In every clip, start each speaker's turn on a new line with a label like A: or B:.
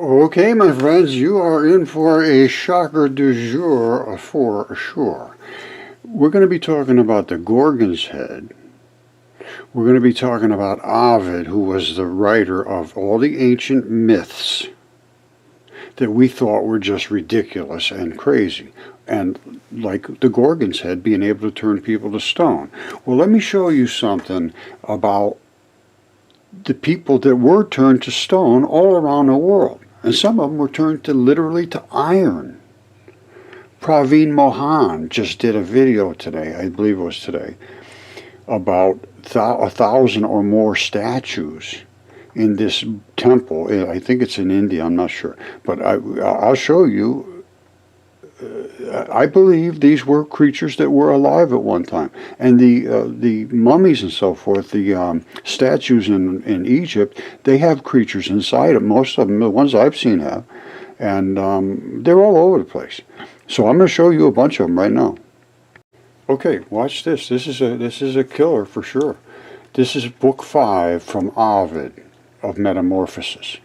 A: Okay, my friends, you are in for a shocker du jour for sure. We're going to be talking about the Gorgon's head. We're going to be talking about Ovid, who was the writer of all the ancient myths that we thought were just ridiculous and crazy. And like the Gorgon's head being able to turn people to stone. Well, let me show you something about the people that were turned to stone all around the world. And some of them were turned to literally to iron. Praveen Mohan just did a video today, I believe it was today, about 1,000 or more statues in this temple. I think it's in India, I'm not sure. But I'll show you. I believe these were creatures that were alive at one time. And the mummies and so forth, the statues in Egypt, they have creatures inside them. Most of them, the ones I've seen have. And they're all over the place. So I'm going to show you a bunch of them right now. Okay, watch this. This is a killer for sure. This is book 5 from Ovid of Metamorphosis.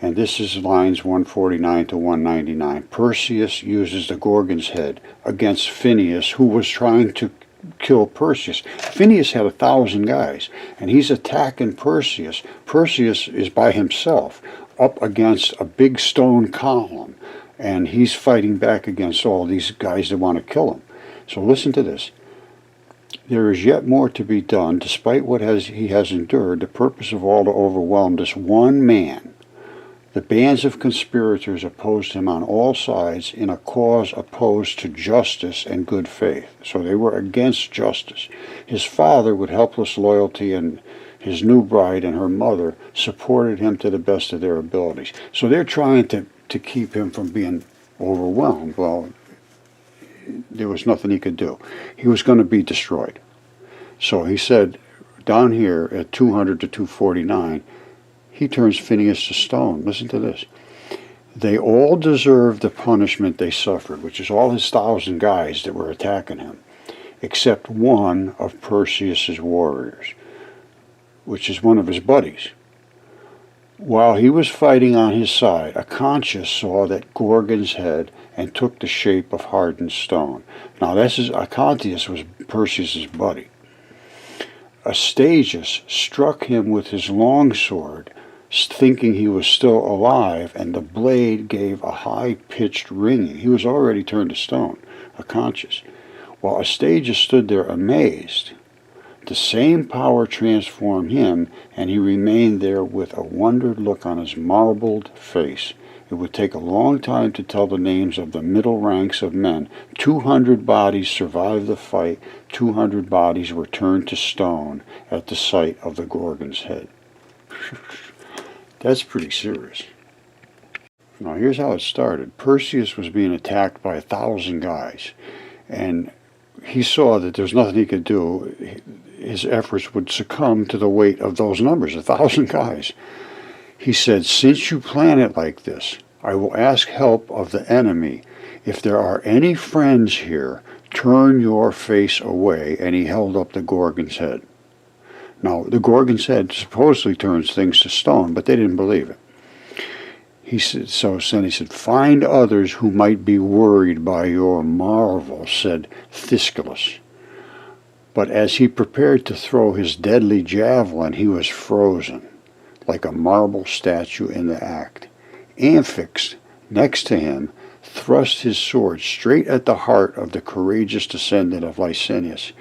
A: And this is lines 149 to 199. Perseus uses the Gorgon's head against Phineus, who was trying to kill Perseus. Phineus had 1,000 guys, and he's attacking Perseus. Perseus is by himself up against a big stone column, and he's fighting back against all these guys that want to kill him. So listen to this. There is yet more to be done, despite what he has endured, the purpose of all to overwhelm this one man. The bands of conspirators opposed him on all sides in a cause opposed to justice and good faith. So they were against justice. His father, with helpless loyalty, and his new bride and her mother supported him to the best of their abilities. So they're trying to keep him from being overwhelmed. Well, there was nothing he could do. He was going to be destroyed. So he said, down here at 200 to 249, he turns Phineus to stone. Listen to this. They all deserve the punishment they suffered, which is all his 1,000 guys that were attacking him, except one of Perseus's warriors, which is one of his buddies. While he was fighting on his side, a conscience saw that Gorgon's head and took the shape of hardened stone. Now, Accompanying was Perseus's buddy. Astyages struck him with his long sword, thinking he was still alive, and the blade gave a high-pitched ringing. He was already turned to stone, unconscious. While Astyages stood there amazed, the same power transformed him, and he remained there with a wondered look on his marbled face. It would take a long time to tell the names of the middle ranks of men. 200 bodies survived the fight. 200 bodies were turned to stone at the sight of the Gorgon's head. That's pretty serious. Now here's how it started. Perseus was being attacked by 1,000 guys, and he saw that there's nothing he could do. His efforts would succumb to the weight of those numbers, 1,000 guys. He said, since you plan it like this, I will ask help of the enemy. If there are any friends here, turn your face away. And he held up the Gorgon's head. Now, the Gorgon's head supposedly turns things to stone, but they didn't believe it. He said, he said, find others who might be worried by your marvel, said Discourse. But as he prepared to throw his deadly javelin, he was frozen, like a marble statue in the act. Amphix, next to him, thrust his sword straight at the heart of the courageous descendant of Licinius,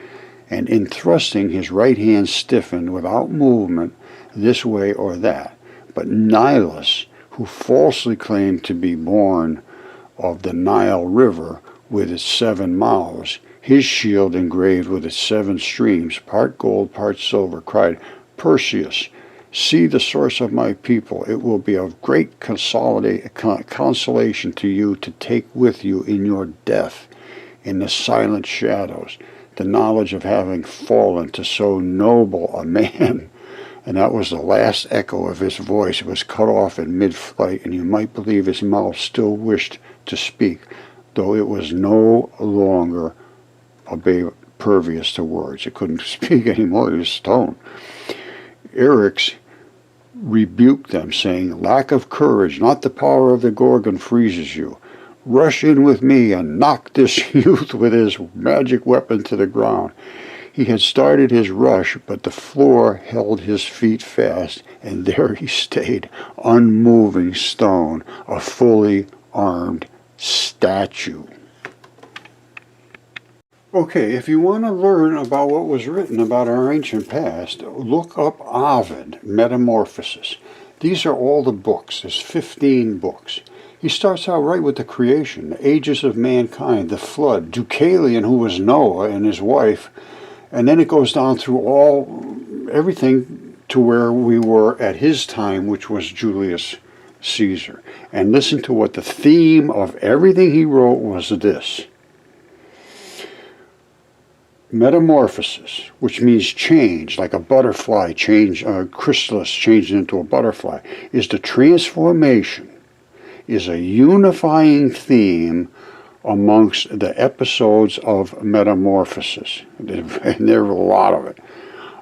A: and in thrusting his right hand stiffened without movement this way or that. But Nilus, who falsely claimed to be born of the Nile River with its 7 mouths, his shield engraved with its 7 streams, part gold, part silver, cried, Perseus, see the source of my people. It will be of great consolation to you to take with you in your death, in the silent shadows, the knowledge of having fallen to so noble a man. And that was the last echo of his voice. It was cut off in mid-flight, and you might believe his mouth still wished to speak, though it was no longer pervious to words. It couldn't speak anymore. It was stone. Eryx rebuked them, saying, "Lack of courage, not the power of the gorgon freezes you. Rush in with me and knock this youth with his magic weapon to the ground." He had started his rush, but the floor held his feet fast, and there he stayed, unmoving stone, a fully armed statue. Okay, if you want to learn about what was written about our ancient past, look up Ovid, Metamorphoses. These are all the books. There's 15 books. He starts out right with the creation, the ages of mankind, the flood, Deucalion, who was Noah, and his wife, and then it goes down through everything to where we were at his time, which was Julius Caesar. And listen to what the theme of everything he wrote was this. Metamorphosis, which means change, like a butterfly change, a chrysalis changed into a butterfly, is the transformation, is a unifying theme amongst the episodes of Metamorphosis. And there are a lot of it.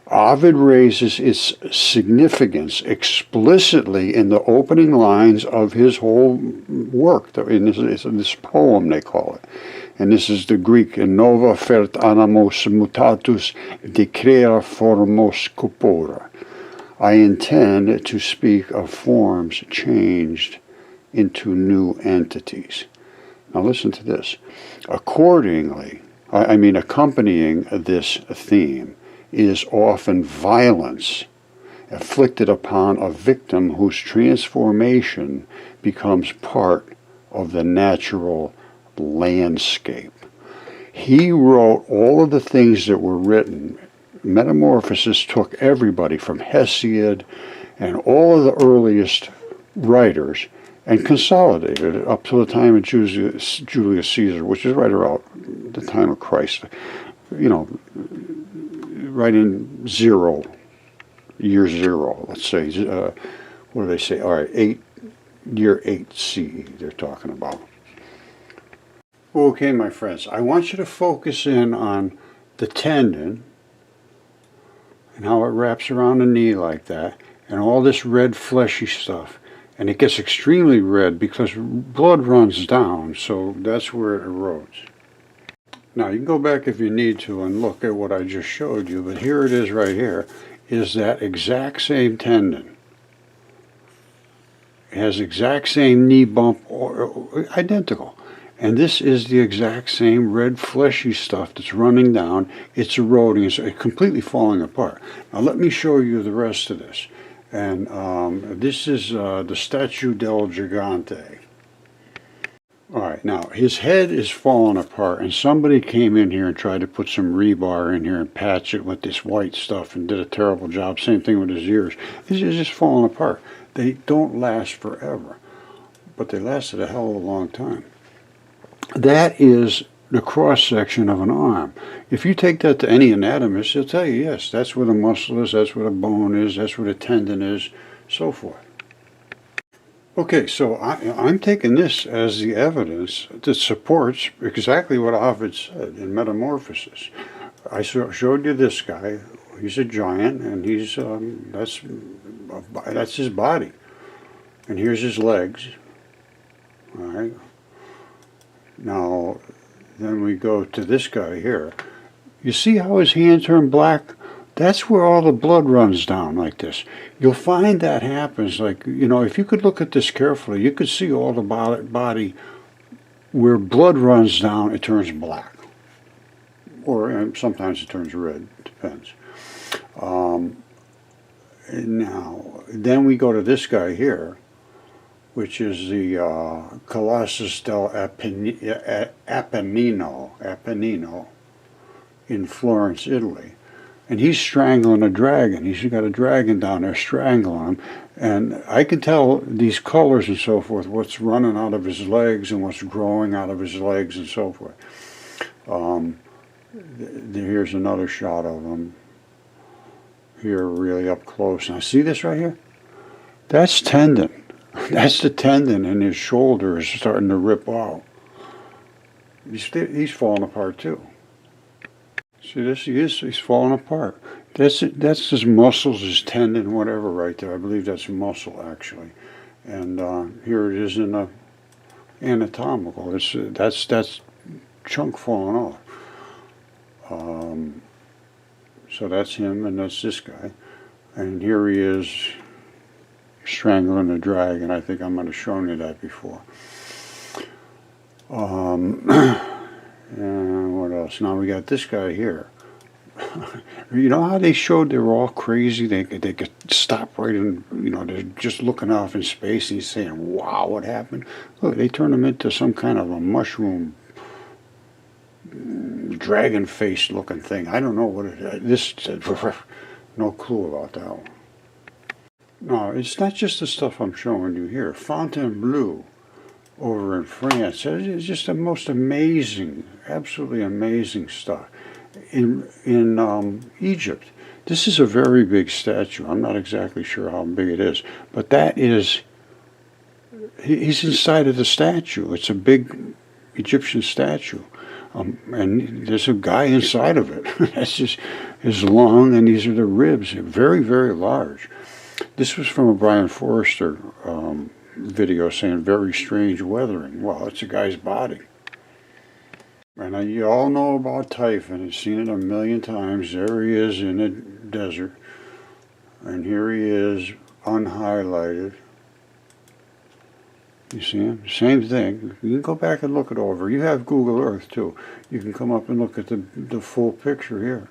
A: Ovid raises its significance explicitly in the opening lines of his whole work, in this poem they call it. And this is the Greek, nova fert animus mutatus dicere formas corpora. I intend to speak of forms changed into new entities. Now listen to this. Accompanying this theme is often violence inflicted upon a victim whose transformation becomes part of the natural landscape. He wrote all of the things that were written. Metamorphosis took everybody from Hesiod and all of the earliest writers and consolidated it up to the time of Julius Caesar, which is right around the time of Christ. You know, right in year zero, let's say. What do they say? All right, year 8 CE they're talking about. Okay, my friends, I want you to focus in on the tendon and how it wraps around the knee like that, and all this red fleshy stuff. And it gets extremely red because blood runs down, so that's where it erodes. Now, you can go back if you need to and look at what I just showed you, but here it is right here, is that exact same tendon. It has exact same knee bump, or identical. And this is the exact same red fleshy stuff that's running down. It's eroding. It's completely falling apart. Now let me show you the rest of this. And this is the Statue del Gigante. All right, now his head is falling apart, and somebody came in here and tried to put some rebar in here and patch it with this white stuff and did a terrible job. Same thing with his ears. These are just falling apart. They don't last forever, but they lasted a hell of a long time. That is the cross-section of an arm. If you take that to any anatomist, he'll tell you, yes, that's where the muscle is, that's where the bone is, that's where the tendon is, so forth. Okay, so I'm taking this as the evidence that supports exactly what Ovid said in Metamorphosis. I showed you this guy. He's a giant, and he's that's his body. And here's his legs. All right. Now, then we go to this guy here. You see how his hand turned black? That's where all the blood runs down like this. You'll find that happens, like, you know, if you could look at this carefully, you could see all the body where blood runs down, it turns black. Or sometimes it turns red, it depends. Now, then we go to this guy here, which is the Colossus del Apennino in Florence, Italy. And he's strangling a dragon. He's got a dragon down there strangling him. And I can tell these colors and so forth, what's running out of his legs and what's growing out of his legs and so forth. Here's another shot of him here really up close. Now see this right here? That's tendon. That's the tendon, and his shoulder is starting to rip out. He's falling apart too. See this? He's falling apart. That's his muscles, his tendon, whatever, right there. I believe that's muscle actually. And here it is in a anatomical. That's chunk falling off. So that's him, and that's this guy. And here he is strangling a dragon. I think I might have shown you that before. And what else? Now we got this guy here. You know how they showed they were all crazy? They could stop right in, they're just looking off in space and he's saying, wow, what happened? Look, they turned him into some kind of a mushroom, dragon face looking thing. I don't know what it is. No clue about that one. No, it's not just the stuff I'm showing you here. Fontainebleau over in France. It's just the most amazing, absolutely amazing stuff. In Egypt, this is a very big statue. I'm not exactly sure how big it is, but that is, he's inside of the statue. It's a big Egyptian statue. And there's a guy inside of it. That's just his lung, and these are the ribs. Very, very large. This was from a Brian Forrester video saying very strange weathering. Well, it's a guy's body. And you all know about Typhon. I've seen it a million times. There he is in the desert. And here he is, unhighlighted. You see him? Same thing. You can go back and look it over. You have Google Earth too. You can come up and look at the full picture here.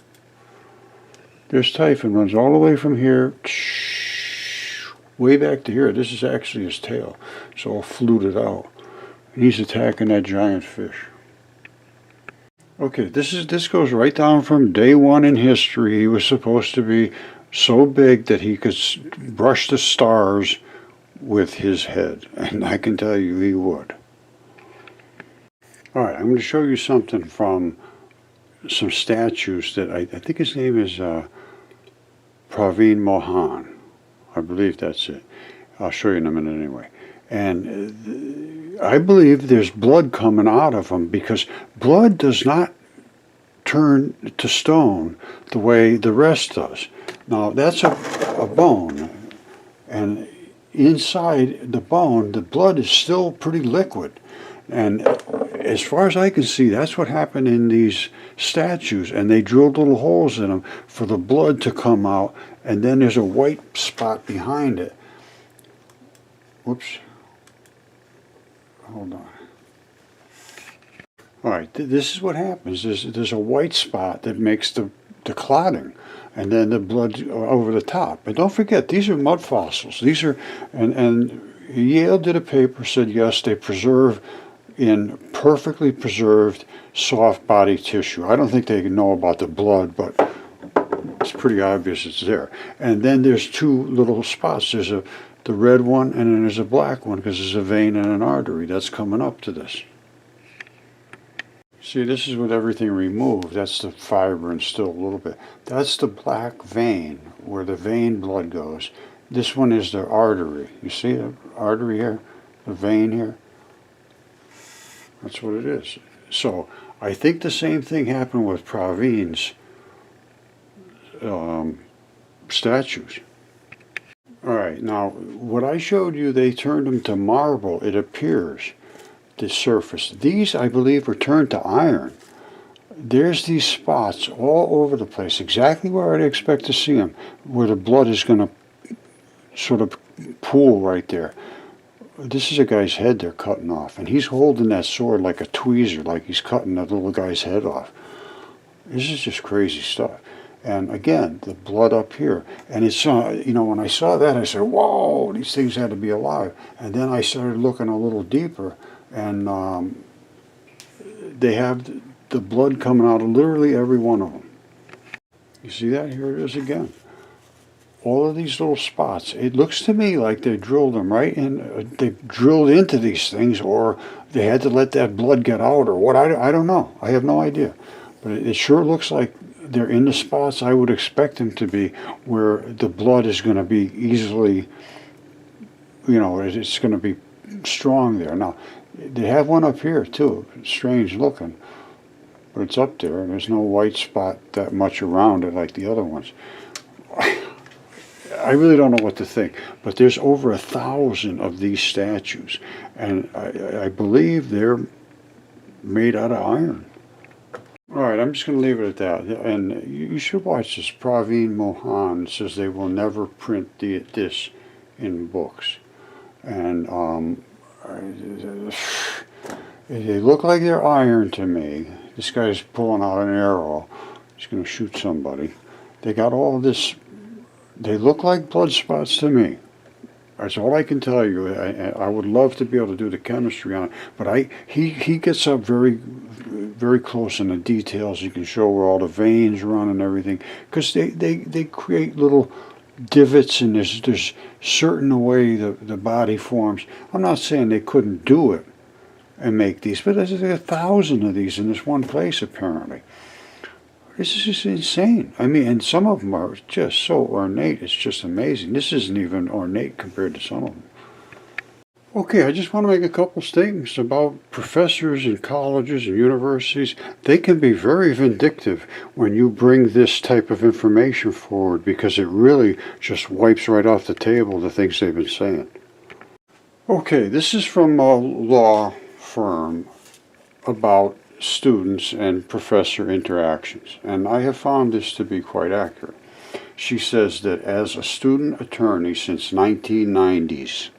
A: There's Typhon, runs all the way from here, way back to here. This is actually his tail. It's all fluted out. And he's attacking that giant fish. Okay, this goes right down from day one in history. He was supposed to be so big that he could brush the stars with his head, and I can tell you he would. All right, I'm going to show you something from some statues that I think his name is Praveen Mohan. I believe that's it. I'll show you in a minute anyway. And I believe there's blood coming out of him because blood does not turn to stone the way the rest does. Now, that's a bone, and inside the bone, the blood is still pretty liquid. And as far as I can see, that's what happened in these statues. And they drilled little holes in them for the blood to come out. And then there's a white spot behind it. Whoops. Hold on. All right, this is what happens. There's a white spot that makes the clotting. And then the blood over the top. And don't forget, these are mud fossils. These are, and Yale did a paper, said yes, they preserve in perfectly preserved soft body tissue. I don't think they know about the blood, but it's pretty obvious it's there. And then there's two little spots. There's the red one, and then there's a black one because there's a vein and an artery that's coming up to this. See, this is with everything removed. That's the fiber and still a little bit. That's the black vein, where the vein blood goes. This one is the artery. You see the artery here? The vein here? That's what it is. So, I think the same thing happened with Praveen's statues. Alright, now, what I showed you, they turned them to marble, it appears. The surface. These, I believe, were turned to iron. There's these spots all over the place, exactly where I'd expect to see them, where the blood is going to sort of pool right there. This is a guy's head they're cutting off, and he's holding that sword like a tweezer, like he's cutting that little guy's head off. This is just crazy stuff. And again, the blood up here. And it's, when I saw that, I said, whoa, these things had to be alive. And then I started looking a little deeper, and they have the blood coming out of literally every one of them. You see that? Here it is again. All of these little spots. It looks to me like they drilled them right in. They drilled into these things, or they had to let that blood get out, or what. I don't know. I have no idea. But it sure looks like they're in the spots I would expect them to be, where the blood is going to be easily, it's going to be strong there. Now, they have one up here too, strange looking. but it's up there, and there's no white spot that much around it like the other ones. I really don't know what to think, but there's over 1,000 of these statues, and I believe they're made out of iron. All right, I'm just going to leave it at that. And you should watch this. Praveen Mohan says they will never print this in books. And they look like they're iron to me. This guy's pulling out an arrow. He's going to shoot somebody. They got all this. They look like blood spots to me. That's all I can tell you. I would love to be able to do the chemistry on it, but he gets up very close in the details. You can show where all the veins run and everything, because they create little divots, and there's certain way the body forms. I'm not saying they couldn't do it and make these, but there's 1,000 of these in this one place apparently. This is just insane. I mean, and some of them are just so ornate, it's just amazing. This isn't even ornate compared to some of them. Okay, I just want to make a couple statements about professors in colleges and universities. They can be very vindictive when you bring this type of information forward, because it really just wipes right off the table the things they've been saying. Okay, this is from a law firm about students and professor interactions, and I have found this to be quite accurate. She says that as a student attorney since 1990s,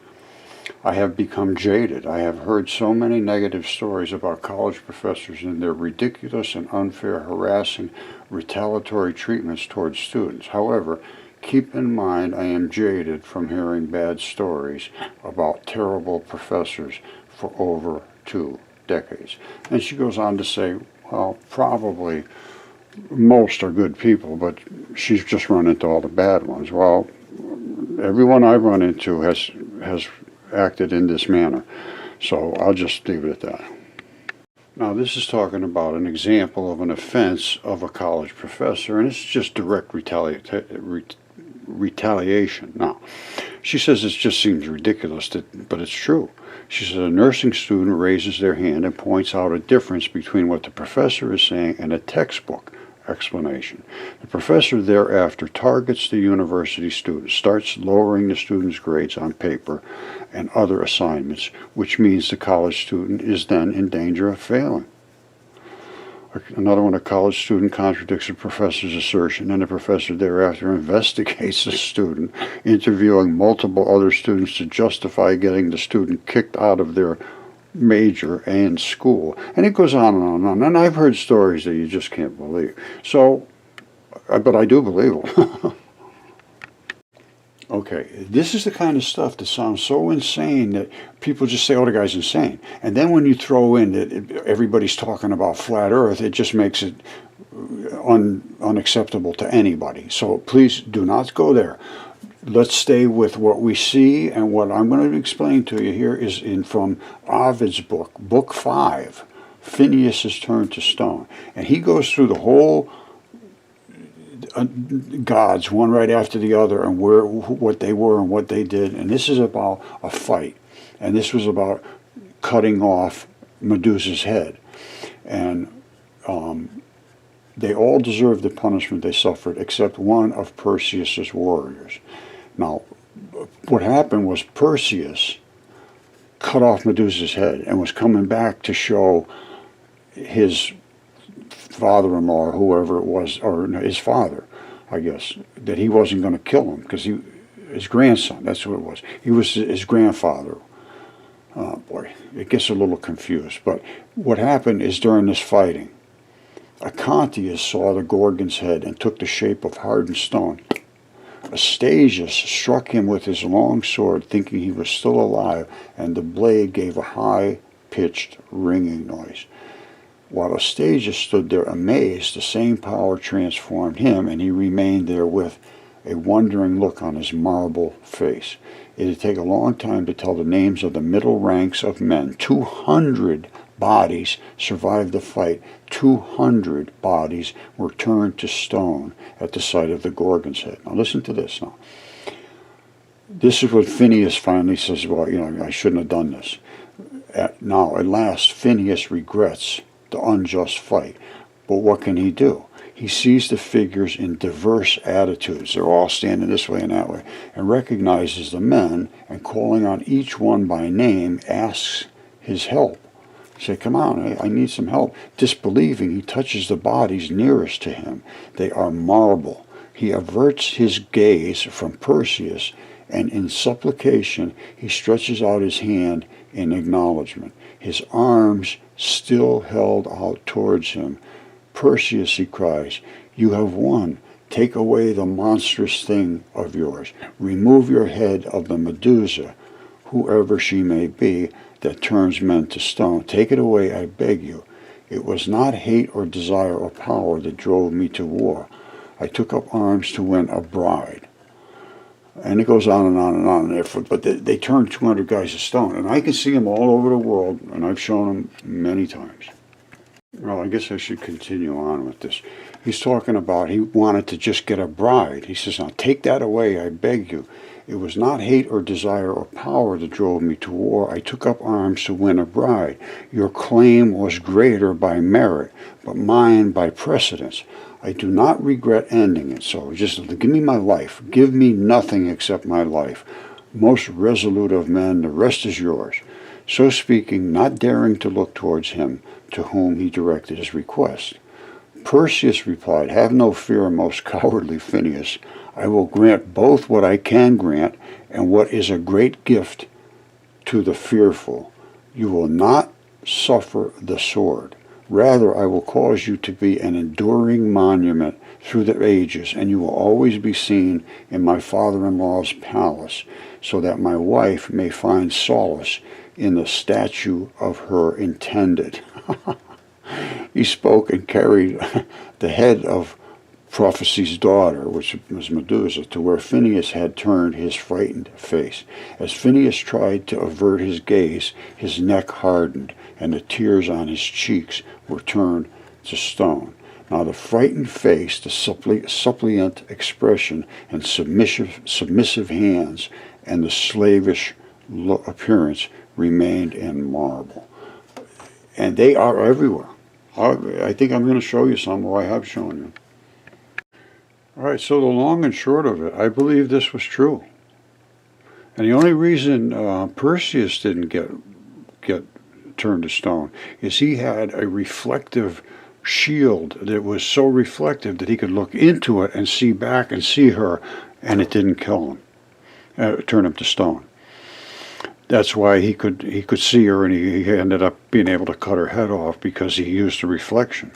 A: I have become jaded. I have heard so many negative stories about college professors and their ridiculous and unfair, harassing, retaliatory treatments towards students. However, keep in mind I am jaded from hearing bad stories about terrible professors for over 2 decades. And she goes on to say, well, probably most are good people, but she's just run into all the bad ones. Well, everyone I've run into has acted in this manner, so I'll just leave it at that. Now, this is talking about an example of an offense of a college professor, and it's just direct retaliation. Now, she says it just seems ridiculous, but it's true. She says a nursing student raises their hand and points out a difference between what the professor is saying and a textbook explanation. The professor thereafter targets the university student, starts lowering the student's grades on paper and other assignments, which means the college student is then in danger of failing. Another one, a college student contradicts a professor's assertion, and the professor thereafter investigates the student, interviewing multiple other students to justify getting the student kicked out of their major and school. And it goes on and on and on. And I've heard stories that you just can't believe. So, but I do believe them. Okay, this is the kind of stuff that sounds so insane that people just say, oh, the guy's insane. And then when you throw in that everybody's talking about flat Earth, it just makes it unacceptable to anybody. So please do not go there. Let's stay with what we see, and what I'm going to explain to you here is from Ovid's book, Book 5, Phineus is Turned to Stone. And he goes through the whole gods, one right after the other, and what they were and what they did. And this is about a fight, and this was about cutting off Medusa's head. And they all deserved the punishment they suffered, except one of Perseus's warriors. Now, what happened was Perseus cut off Medusa's head and was coming back to show his father-in-law, whoever it was, or his father, I guess, that he wasn't going to kill him, because his grandson, that's what it was. He was his grandfather. Oh boy, it gets a little confused. But what happened is, during this fighting, Accompanying saw the gorgon's head and took the shape of hardened stone. Astyages struck him with his long sword, thinking he was still alive, and the blade gave a high-pitched ringing noise. While Astyages stood there amazed, the same power transformed him, and he remained there with a wondering look on his marble face. It would take a long time to tell the names of the middle ranks of men. 200 bodies survived the fight. 200 bodies were turned to stone at the sight of the gorgon's head. Now listen to this now. This is what Phineus finally says, well, I shouldn't have done this. Now, at last, Phineus regrets the unjust fight. But what can he do? He sees the figures in diverse attitudes. They're all standing this way and that way, and recognizes the men, and calling on each one by name, asks his help. Say, come on, I need some help. Disbelieving, he touches the bodies nearest to him. They are marble. He averts his gaze from Perseus, and in supplication he stretches out his hand in acknowledgement, his arms still held out towards him. Perseus, he cries, you have won. Take away the monstrous thing of yours. Remove your head of the Medusa, whoever she may be, that turns men to stone. Take it away, I beg you. It was not hate or desire or power that drove me to war. I took up arms to win a bride. And it goes on and on and on. But they turned 200 guys to stone. And I can see them all over the world, and I've shown them many times. Well, I guess I should continue on with this. He's talking about he wanted to just get a bride. He says, now take that away, I beg you. It was not hate or desire or power that drove me to war. I took up arms to win a bride. Your claim was greater by merit, but mine by precedence. I do not regret ending it, so just give me my life. Give me nothing except my life. Most resolute of men, the rest is yours. So speaking, not daring to look towards him, to whom he directed his request. Perseus replied, have no fear, most cowardly Phineus. I will grant both what I can grant and what is a great gift to the fearful. You will not suffer the sword. Rather, I will cause you to be an enduring monument through the ages, and you will always be seen in my father-in-law's palace, so that my wife may find solace in the statue of her intended. He spoke and carried the head of Prophecy's daughter, which was Medusa, to where Phineus had turned his frightened face. As Phineus tried to avert his gaze, his neck hardened, and the tears on his cheeks were turned to stone. Now the frightened face, the suppliant expression, and submissive hands, and the slavish appearance remained in marble. And they are everywhere. I think I'm going to show you some, or I have shown you. All right, so the long and short of it, I believe this was true. And the only reason Perseus didn't get turned to stone is he had a reflective shield that was so reflective that he could look into it and see back and see her, and it didn't kill him, turn him to stone. That's why he could see her, and he ended up being able to cut her head off because he used the reflection.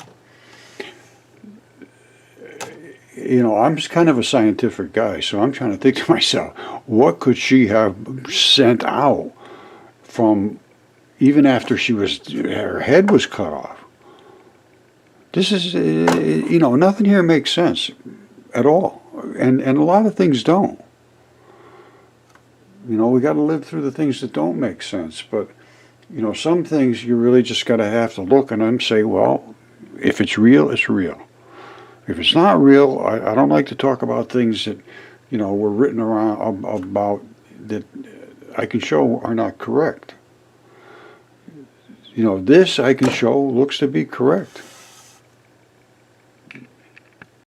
A: You know, I'm just kind of a scientific guy, so I'm trying to think to myself, what could she have sent out from even after her head was cut off? This is, you know, nothing here makes sense at all, and a lot of things don't. You know, we got to live through the things that don't make sense, but you know, some things you really just got to have to look at them and say, well, if it's real, it's real. If it's not real, I don't like to talk about things that, you know, were written around about that I can show are not correct. You know, this I can show looks to be correct.